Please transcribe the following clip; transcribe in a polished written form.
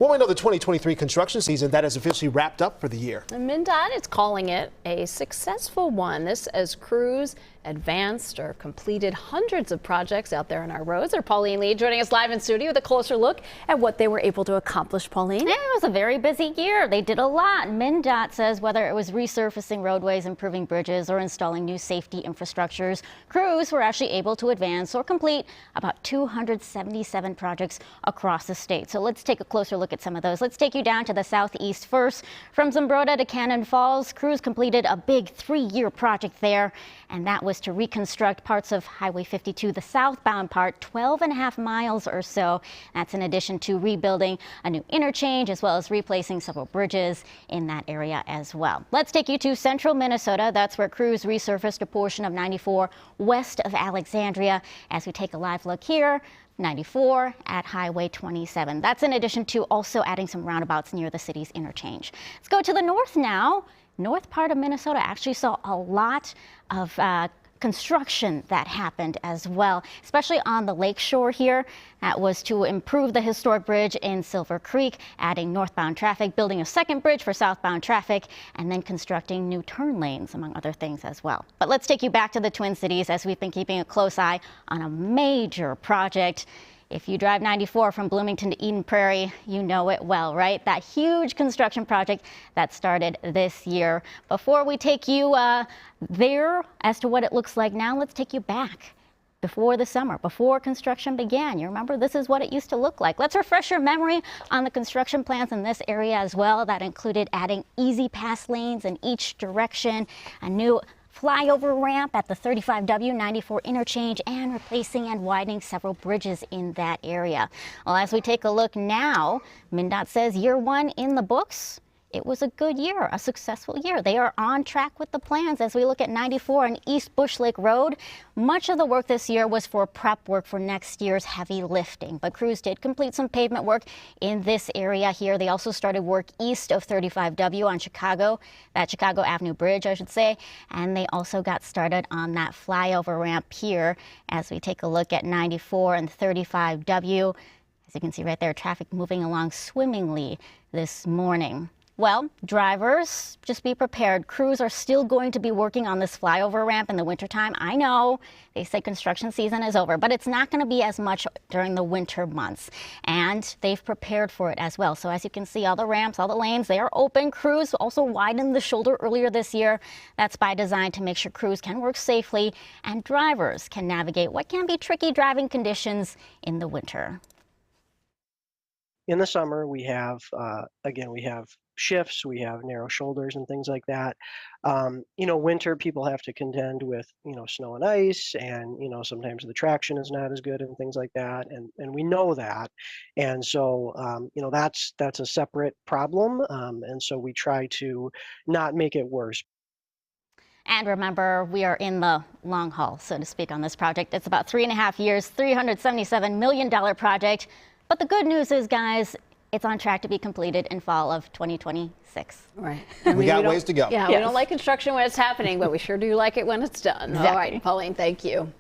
Well, we know the 2023 construction season that has officially wrapped up for the year. And MnDOT is calling it a successful one. This as crews advanced or completed hundreds of projects out there on our roads. Our Pauline Lee joining us live in studio with a closer look at what they were able to accomplish. Pauline? Yeah, it was a very busy year. They did a lot. MnDOT says whether it was resurfacing roadways, improving bridges, or installing new safety infrastructures, crews were actually able to advance or complete about 277 projects across the state. So let's take a closer look at some of those. Let's take you down to the southeast first. From Zumbrota to Cannon Falls, crews completed a big 3-year project there, and that was to reconstruct parts of Highway 52, the southbound part, 12.5 miles or so. That's in addition to rebuilding a new interchange as well as replacing several bridges in that area as well. Let's take you to central Minnesota. That's where crews resurfaced a portion of 94 west of Alexandria. As we take a live look here, 94 at Highway 27. That's in addition to also adding some roundabouts near the city's interchange. Let's go to the north now. North part of Minnesota actually saw a lot of construction that happened as well, especially on the lake shore here. That was to improve the historic bridge in Silver Creek, adding northbound traffic, building a second bridge for southbound traffic, and then constructing new turn lanes, among other things as well. But let's take you back to the Twin Cities as we've been keeping a close eye on a major project. If you drive 94 from Bloomington to Eden Prairie, you know it well, right? That huge construction project that started this year. Before we take you there as to what it looks like now, let's take you back before the summer, before construction began. You remember this is what it used to look like. Let's refresh your memory on the construction plans in this area as well. That included adding easy pass lanes in each direction, a new flyover ramp at the 35W 94 interchange, and replacing and widening several bridges in that area. Well, as we take a look now, MnDOT says year one in the books. It was a good year, a successful year. They are on track with the plans as we look at 94 and East Bush Lake Road. Much of the work this year was for prep work for next year's heavy lifting, but crews did complete some pavement work in this area here. They also started work east of 35W on that Chicago Avenue Bridge, I should say, and they also got started on that flyover ramp here as we take a look at 94 and 35W. As you can see right there, traffic moving along swimmingly this morning. Well, drivers, just be prepared. Crews are still going to be working on this flyover ramp in the wintertime. I know they say construction season is over, but it's not going to be as much during the winter months. And they've prepared for it as well. So as you can see, all the ramps, all the lanes, they are open. Crews also widened the shoulder earlier this year. That's by design to make sure crews can work safely and drivers can navigate what can be tricky driving conditions in the winter. In the summer, we have, we have shifts, we have narrow shoulders and things like that. Winter, people have to contend with, snow and ice, and, sometimes the traction is not as good and things like that. And we know that. And so, that's a separate problem. And so we try to not make it worse. And remember, we are in the long haul, so to speak, on this project. It's about 3.5 years, $377 million project. But the good news is, guys, it's on track to be completed in fall of 2026. Right. We got ways to go. Yeah, yes. We don't like construction when it's happening, but we sure do like it when it's done. Exactly. All right, Pauline, thank you.